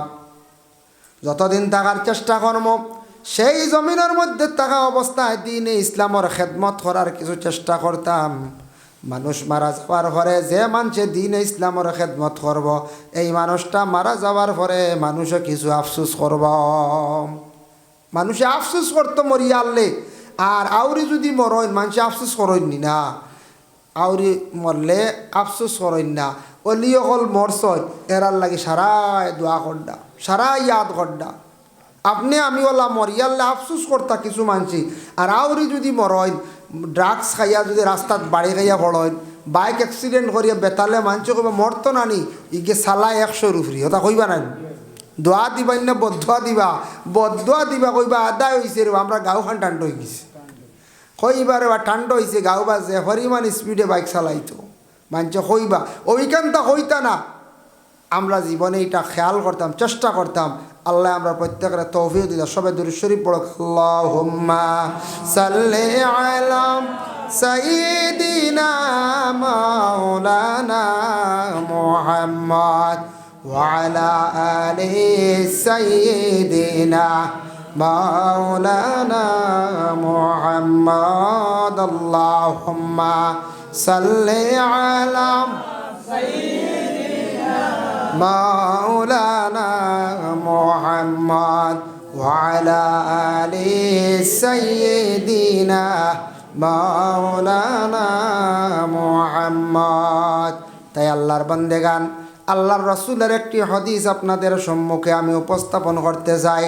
যতদিন থাকার চেষ্টা করবো, সেই জমিনের মধ্যে থাকা অবস্থায় দিনে ইসলামের খেদমত করার কিছু চেষ্টা করতাম। মানুষ মারা যাওয়ার পরে যে মানুষে দিনে ইসলামের খেদমত করব, এই মানুষটা মারা যাওয়ার পরে মানুষে কিছু আফসোস করব, মানুষে আফসোস করতো মরিয়া আনলে। আর আউরি যদি মরইন মানুষে আফসোস করইনি না, আউরি মরলে আফসোস করইন না। অলি অকল মরসই এরার লাগে সারাই দোয়া করডা, সারা ইয়াদ করডা। আপনি আমি ওলা মরিয়াল্লে আফসোস করতা কিছু মানছি, আর আউরি যদি মরইন ড্রাগস খাইয়া যদি রাস্তাত বাড়ি খাইয়া পড়েন, বাইক অ্যাক্সিডেন্ট করিয়া বেতালে মানুষ কইবা মরতো নানি ইগে সালা 100 রুফরি ওটা কইবা না, দোয়া দিবা না বদুয়া দিবা, বদুয়া দিবা কইবা আদায় হয়েছে রে আমরা গাঁওখান টান্ড হয়ে গেছে, কইবার বা ঠান্ডা হয়েছে গাঁও বাজে হরিমান স্পিডে বাইক চালাইতো মানুষ কইবা ওইখানটা হইতা না। আমরা জীবনে এটা খেয়াল করতাম, চেষ্টা করতাম। আল্লাহ আমরা প্রত্যেকের তৌফিক দিলা। সবাই দুরূদ শরীফ পড়ো। আল্লাহুম্মা সাল্লি আলা সাইয়্যিদিনা মাওলানা মুহাম্মদ ওয়া আলা আলি সাইয়্যিদিনা মাওলানা মুহাম্মদ। আল্লাহুম্মা সাল্লি আলা মাওলানা মুহাম্মদ ওয়া আলা আলি সাইয়্যিদিনা মাওলানা মুহাম্মদ। তাই আল্লাহর বান্দেগান, আল্লাহর রাসূলের একটি হাদিস আপনাদের সম্মুখে আমি উপস্থাপন করতে চাই।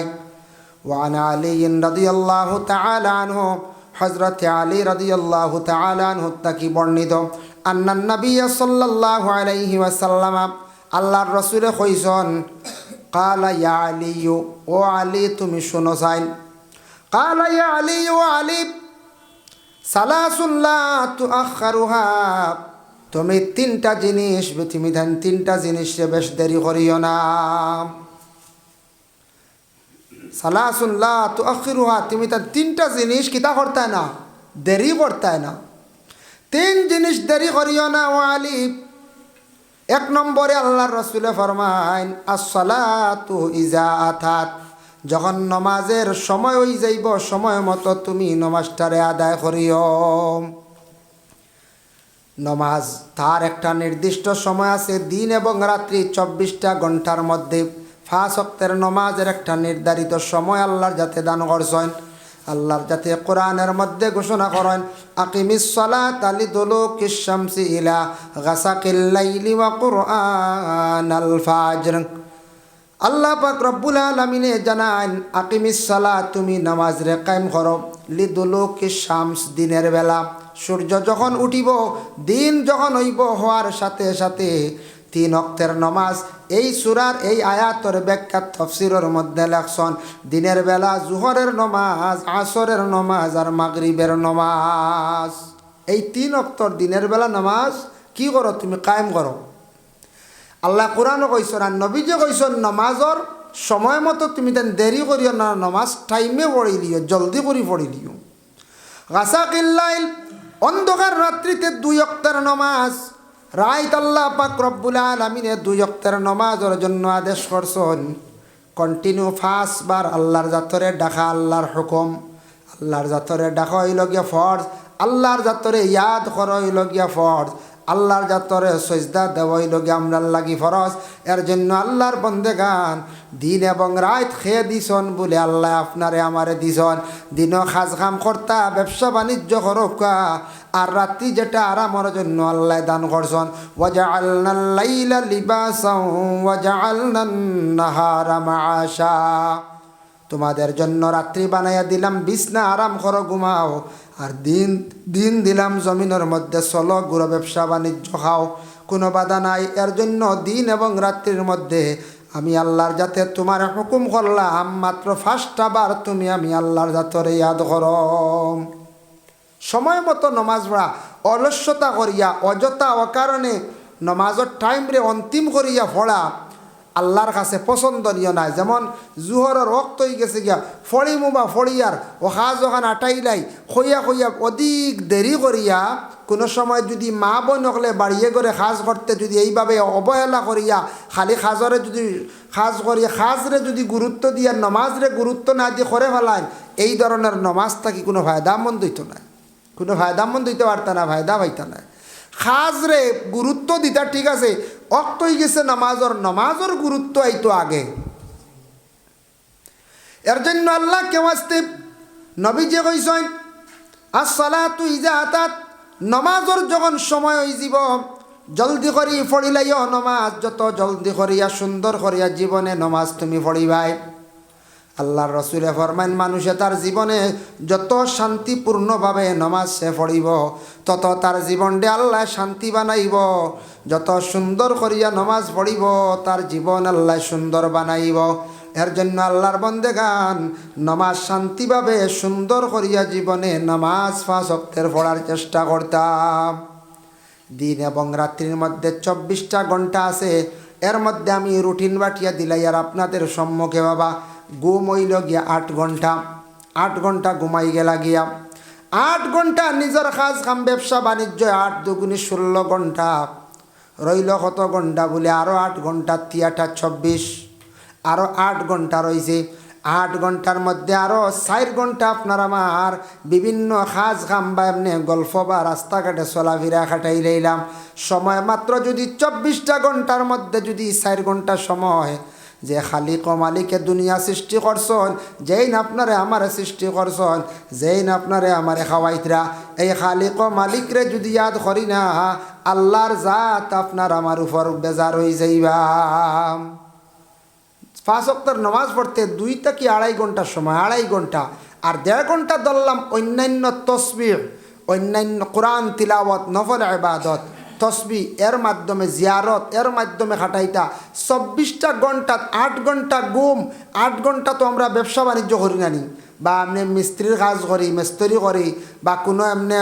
ওয়ান আলী রাদিয়াল্লাহু তাআলা আনহু, হযরত আলী রাদিয়াল্লাহু তাআলা আনহু থেকে বর্ণিত, আন্নান নবী সাল্লাল্লাহু আলাইহি ওয়াসাল্লাম, আল্লাহর রাসূলে কইছেন, কালা ইয়া আলী, ও আলী তুমি শোনো চাই, কালা ইয়া আলী, ও আলী, সালাসুন লা তুআখারুহা, তুমি তিনটা জিনিস বিধিবিধান, তিনটা জিনিসে বেশ দেরি করিও না। সালাসুন লা তুআখিরুহা, তুমি তার তিনটা জিনিস কিতা করতে না, দেরি করতে না। তিন জিনিস দেরি করিও না ও আলী। এক নম্বরে আল্লাহর রাসূলে ফরমাইন, আস-সালাতু ইজা আতাত, যখন নমাজের সময় হয়ে যাইব সময় মতো তুমি নমাজটারে আদায় করিও। নমাজ তার একটা নির্দিষ্ট সময় আছে, দিন এবং রাত্রি 24টা ঘন্টার মধ্যে 5 ওয়াক্তের নমাজের একটা নির্ধারিত সময় আল্লাহর যাতে দান করছেন। আল্লাহর যাতে কোরআনের মধ্যে ঘোষণা করেন, আকিমিস সালাতা লিদুলুকিশ শামসি ইলা গাসাকিল লাইলি ওয়া কুরআনাল ফাজর। আল্লাহ পাক রব্বুল আলামিনে জানান, আকিমিস সালাত, তুমি নামাজ রে কায়েম করো, লিদুলুকিশ শামস, দিনের বেলা সূর্য যখন উঠিব, দিন যখন হইব, হওয়ার সাথে সাথে 3 ওয়াক্তের নমাজ। এই সূরার এই আয়াতের ব্যাখ্যা তাফসীরের মধ্যে লেখছেন, দিনের বেলা জোহরের নমাজ, আসরের নমাজ আর মাগরিবের নমাজ। এই 3 ওয়াক্তর দিনের বেলা নমাজ কি করো তুমি, কায়েম করো। আল্লাহ কোরআনও কইছেন আর নবীজি কইছেন, নমাজর সময় মতো তুমি তেন দেরি করিও না, নমাজ টাইমে পড়ি লিও, জলদি করে পড়ি লিও। গাসাকিল লাইল, অন্ধকার রাত্রিতে 2 ওয়াক্তের নমাজ। রাইত আল্লাহ পাক রব্বুল আলামিনে 2 ওয়াক্তের নমাজের জন্য আদেশ করছেন। কন্টিনিউ 5 বার আল্লাহর জাতরে ডাকা আল্লাহর হুকুম। আল্লাহর জাতরে ডাকা হইল গিয়া ফরজ, আল্লাহর জাতরে ইয়াদ করা হইল গিয়া ফরজ, আল্লাহর জাতরে সজদা দেওয়া হইল গিয়া আমরার লাগি ফরজ। এর জন্য আল্লাহর বন্দেগান দিন এবং রাত খেয়ে দিছন বলে আল্লাহ আপনারে আমারে দিছন। দিনও কাজ কাম কর্তা, ব্যবসা বাণিজ্য করকা, আর রাত্রি যেটা আরামের জন্য আল্লাহ দান করছেন। ওয়াজআলনাল লাইলা লিবাসাও ওয়াজআলনান নাহারা মাআশা, তোমাদের জন্য রাত্রি বানাইয়া দিলাম, বিছনা আরাম করো ঘুমাও, আর দিন দিলাম জমিনের মধ্যে চলো ঘুরো, ব্যবসা বাণিজ্য খাও, কোনো বাধা নাই। এর জন্য দিন এবং রাত্রির মধ্যে আমি আল্লাহর যাতে তোমার হুকুম করলাম, মাত্র 5টা বার তুমি আমি আল্লাহর জাতরে ইয়াদ করো। সময় মতো নমাজ পড়া, অলস্যতা করিয়া অযথা অকারণে নমাজের টাইম রে অন্তিম করিয়া পড়া আল্লাহর কাছে পছন্দনীয় নাই। যেমন জুহরের ওয়াক্ত হয়ে গেছে গিয়া, ফড়িমু বা ফড়িয়ার ও খাজ ওখান আটাইলাই খইয়া খইয়া অধিক দেরি করিয়া, কোনো সময় যদি মা বোন হলে বাড়িয়ে করে খাজ করতে যদি এইভাবে অবহেলা করিয়া খালি খাজরে যদি খাজ করিয়া খাজরে যদি গুরুত্ব দিয়া নমাজরে গুরুত্ব না দিয়ে করে ফেলায়, এই ধরনের নমাজ থাকি কোনো ফায়দামন্দ হইতো না, কোনো ফায়দামন্দ হইতে পারতা না, ফায়দা পাইতা না। খাজরে গুরুত্ব দিতা ঠিক আছে, অক্ত হয়ে গেছে নমাজর গুরুত্ব আইতো আগে। এর জন্য আল্লাহ কেউ আসতে নবীজি কইছেন, আস-সালাতু ইজা আতাত, নমাজর যখন সময় হয়ে যাব জলদি করি পড়িলাইও নমাজ, যত জলদি করিয়া সুন্দর করিয়া জীবনে নমাজ তুমি পড়িবাই। আল্লাহর রসুলে ফরমান মানুষে তার জীবনে যত শান্তিপূর্ণভাবে নমাজ সে পড়িব তত তার জীবনটা আল্লাহ শান্তি বানাইব। যত সুন্দর করিয়া নমাজ পড়িব তার জীবন আল্লাহ সুন্দর বানাইব। এর জন্য আল্লাহর বন্দেগান নমাজ শান্তিভাবে সুন্দর করিয়া জীবনে নামাজ 5 ওয়াক্তের পড়ার চেষ্টা করতাম। দিন এবং রাত্রির মধ্যে 24টা ঘন্টা আছে। এর মধ্যে আমি রুটিন বাটিয়া দিলাই আর আপনাদের সম্মুখে বাবা ঘুম হইল গিয়া 8 ঘন্টা। 8 ঘন্টা ঘুমাই গেলা গিয়া 8 ঘন্টা নিজের কাজ কাম ব্যবসা বাণিজ্য 8 দুগুণে 16 ঘন্টা রইল কত ঘন্টা বলে আরও 8 ঘন্টা 26 আরও 8 ঘন্টা রয়েছে। 8 ঘন্টার মধ্যে আরও 4 ঘন্টা আপনার আমার বিভিন্ন কাজ কাম বা এমনি গল্প বা রাস্তাঘাটে চলাফেরা খাটাই রইলাম। সময় মাত্র যদি 24টা ঘন্টার মধ্যে যদি 4 ঘন্টা সময় যে খালিক ও মালিকে দুনিয়া সৃষ্টি করছেন, যেই না আপনারে আমারে সৃষ্টি করছেন, যেই না আপনারে আমারে খাওয়াইতরা, এই খালিক ও মালিকরে যদি ইয়াদ করি না আল্লাহর জাত আপনার আমার উপর বেজার হয়ে যাইবা। 5 ওয়াক্তের নামাজ পড়তে 2 থেকে 2.5 ঘন্টার সময়, 2.5 ঘন্টা আর 1.5 ঘন্টা ধরলাম অন্যান্য তসবিহ, অন্যান্য কোরআন তিলাওয়াত, নফল ইবাদত, তসবিহ এর মাধ্যমে জিয়ারত এর মাধ্যমে খাটাইতা 24টা ঘন্টা। 8 ঘন্টা ঘুম, 8 ঘন্টা তো আমরা ব্যবসা বাণিজ্য করি নানি বা এমনি মিস্ত্রির কাজ করি, মিস্ত্রি করি বা কোনো এমনি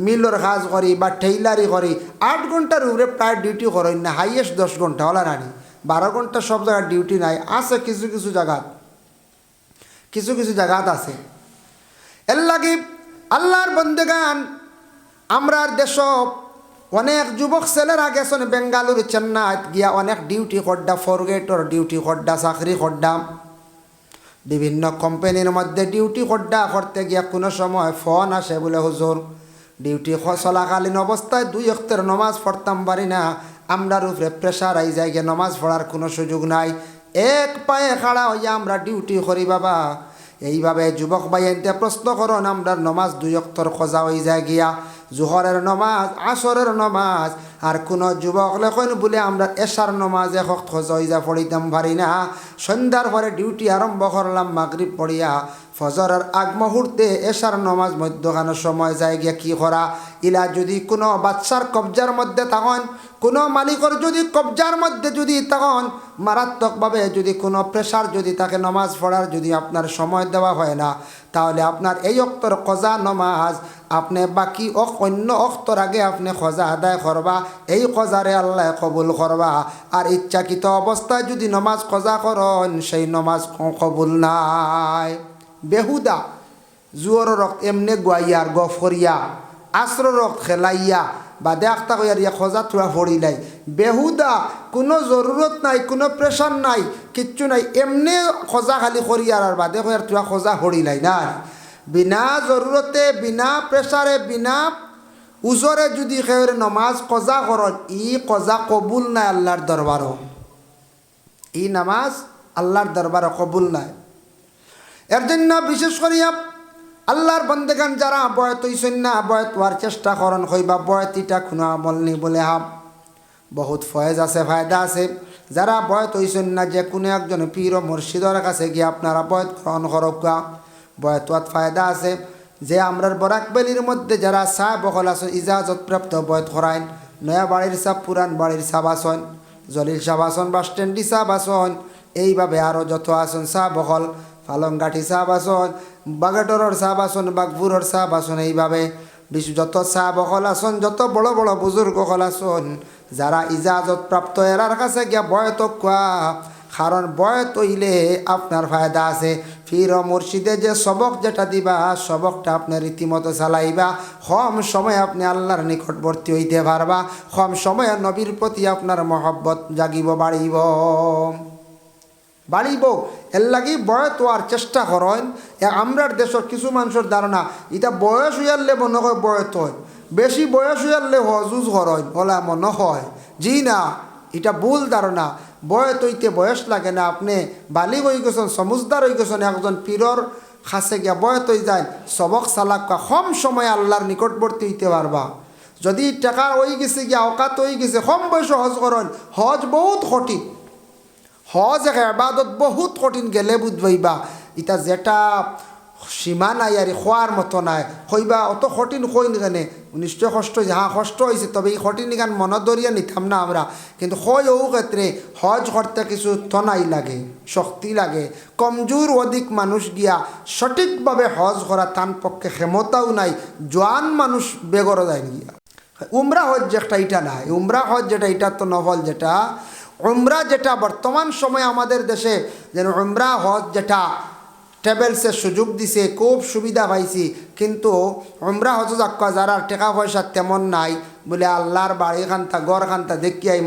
মিলর কাজ করি বা টেইলারি করি। 8 ঘন্টার উপরে প্রায় ডিউটি করেন না, হাইয়েস্ট 10 ঘন্টা হলা নানি। 12 ঘন্টা সব জায়গায় ডিউটি নাই, আছে কিছু কিছু জায়গাত, কিছু কিছু জায়গাত আছে। এর লাগি আল্লাহর বন্দেগান আমরার দেশ অনেক যুবক ছেলেরা গেছেন বেঙ্গালুরু চেন্নাইত গিয়া অনেক ডিউটি করডা, ফরগেটর ডিউটি করডা, চাকরি করডা, বিভিন্ন কোম্পানির মধ্যে ডিউটি করডা। করতে গিয়া কোনো সময় ফোন আসে বলে হুজুর ডিউটি চলাকালীন অবস্থায় 2 ওয়াক্তের নমাজ পড়তাম পারি না, আমরার উপরে প্রেশার আই যায় গিয়ে নমাজ পড়ার কোনো সুযোগ নাই, এক পায়ে খাড়া হইয়া আমরা ডিউটি করি বাবা। এইভাবে যুবক ভাই এনতে প্রশ্ন করুন, আমরার নমাজ 2 ওয়াক্তর খোঁজা হয়ে যায় গিয়া, জোহরের নমাজ, আসরের নমাজ। আর কোনো যুবক লেখন বলে আমরা এশার নমাজ 1 ওয়াক্ত খোঁজা হয়ে যা পড়িতাম পারি না। সন্ধ্যার পরে ডিউটি আরম্ভ করলাম মাগরিব পড়িয়া, ফজরের আগ মুহূর্তে এশার নমাজ মধ্যখানের সময় যায় গিয়া কি করা, ইলা যদি কোনো বাচ্চার কবজার মধ্যে তখন, কোনো মালিকর যদি কবজার মধ্যে যদি তখন মারাত্মকভাবে যদি কোনো প্রেশার যদি তাকে নমাজ পড়ার যদি আপনার সময় দেওয়া হয় না, তাহলে আপনার এই অক্তর কজা নমাজ আপনি বাকি অন্য অক্তর আগে আপনি খজা আদায় করবা, এই কজারে আল্লাহ কবুল করবা। আর ইচ্ছাকৃত অবস্থায় যদি নমাজ কজা করেন সেই নমাজ কবুল নাই। বেহুদা জুয়র রক্ত এমনি গুয়াইয়ার গফরিয়া, আশ্র রক্ত খেলাইয়া বা দেখতা কইয়া খজা থুয়া ফড়িলাই, বেহুদা কোনো জরুরত নাই, কোনো প্রেশার নাই, কিচ্ছু নাই, এমনি খজা খালি করিয়ার আর বাদে কইয়ার থুয়া খজা ফড়িলাই না। বিনা জরুরতে, বিনা প্রেশারে, বিনা উজরে যদি খেয়ে নমাজ কজা করন, ই কজা কবুল নাই আল্লাহর দরবারও, ই নামাজ আল্লাহর দরবারও কবুল নাই। এর জন্য বিশেষ করিয়া আল্লাহর বন্দেগান যারা বয়ত হইছেন না, বয়ত হওয়ার চেষ্টা করেন, হইবা বয়তিটা কোনো আমল নেই বলে হাব বহুত ফয়েজ আছে, ফায়দা আছে। যারা বয়ত হইছেন না, যে কোনো একজন পীর ও মুর্শিদের কাছে গিয়ে আপনারা বয়ত গ্রহণ করকা, বয়ত হওয়ার ফায়দা আছে। যে আমরার বরাকবেলির মধ্যে যারা সাহ বকল আছেন ইজাজতপ্রাপ্ত বয়ত করাইন, নয়া বাড়ির সাহ, পুরান বাড়ির সাহ আসন, জলিল সাহ আসন, বাস স্ট্যান্ডি সাহ আসন, এইভাবে আরও যত আসন সাহ বকল, পালংঘাটি সাহ আসন, বাগেটরের সাহ আসন, বাগপুরের সাহ আসন, এইভাবে যত সাহ বকল আসন, যত বড় বড় বুজুর্গ হল আসন, যারা ইজাজত প্রাপ্ত এরার কাছে গিয়া বয়ত কোয়া। কারণ বয়ত হইলে আপনার ফায়দা আছে। ফির মুর্শিদে যে সবক যেটা দিবা, সবকটা আপনি রীতিমতো চালাইবা, কম সময়ে আপনি আল্লাহর নিকটবর্তী হইতে পারবা, কম সময়ে নবীর প্রতি আপনার মহব্বত জাগিব, বাড়িব বাড়িব। এর লাগি বয়স হওয়ার চেষ্টা করেন। আমরার দেশের কিছু মানুষের ধারণা এটা বয়স হইয়ারলে মনে হয় বয়স হয়, বেশি বয়স হইয়ারলে হজুজ করেন বলা মনে হয়। জি না, এটা ভুল ধারণা। বয়স হইতে বয়স লাগে না। আপনি বালিগ হয়ে গেছেন, সমুজদার হয়ে গেছেন, একজন পীরর কাছে গিয়া বয়স হয়ে যায়, সবক সালাক্কা কম সময়ে আল্লাহর নিকটবর্তী হইতে পারবা। যদি টাকা হয়ে গেছে গিয়া অকাত হয়ে গেছে, কম বয়সে হজ করেন, হজ বহুত কঠিন, হজ এক ইবাদত বহুত কঠিন, গেলে বুঝবাইবা ইটা যেটা সীমা নাই আর খোয়ার মতো নাই হইবা অত কঠিন হই নিখানে নিশ্চয় কষ্ট হয়েছে হ্যাঁ কষ্ট হয়েছে তবে এই কঠিন নিখান মনে দরিয়া নিতাম না আমরা কিন্তু হয় ও ক্ষেত্রে হজ করতে কিছু তনাই লাগে শক্তি লাগে কমজোর অধিক মানুষ গিয়া সঠিকভাবে হজ করা তার পক্ষে ক্ষমতাও নাই জোয়ান মানুষ বেগর যায় গিয়া উমরা হজ যেটা এটা নাই উমরা হজ যেটা এটা তো নভল যেটা উমরা যেটা বর্তমান সময়ে আমাদের দেশে যেন উমরা হজ যেটা ট্রাভেলসে সুযোগ দিছে খুব সুবিধা পাইছি কিন্তু উমরা হজ যারা টাকা পয়সা তেমন নাই বলে আল্লাহর বাড়ি খান্তা গড় খান্তা দেখিয়াই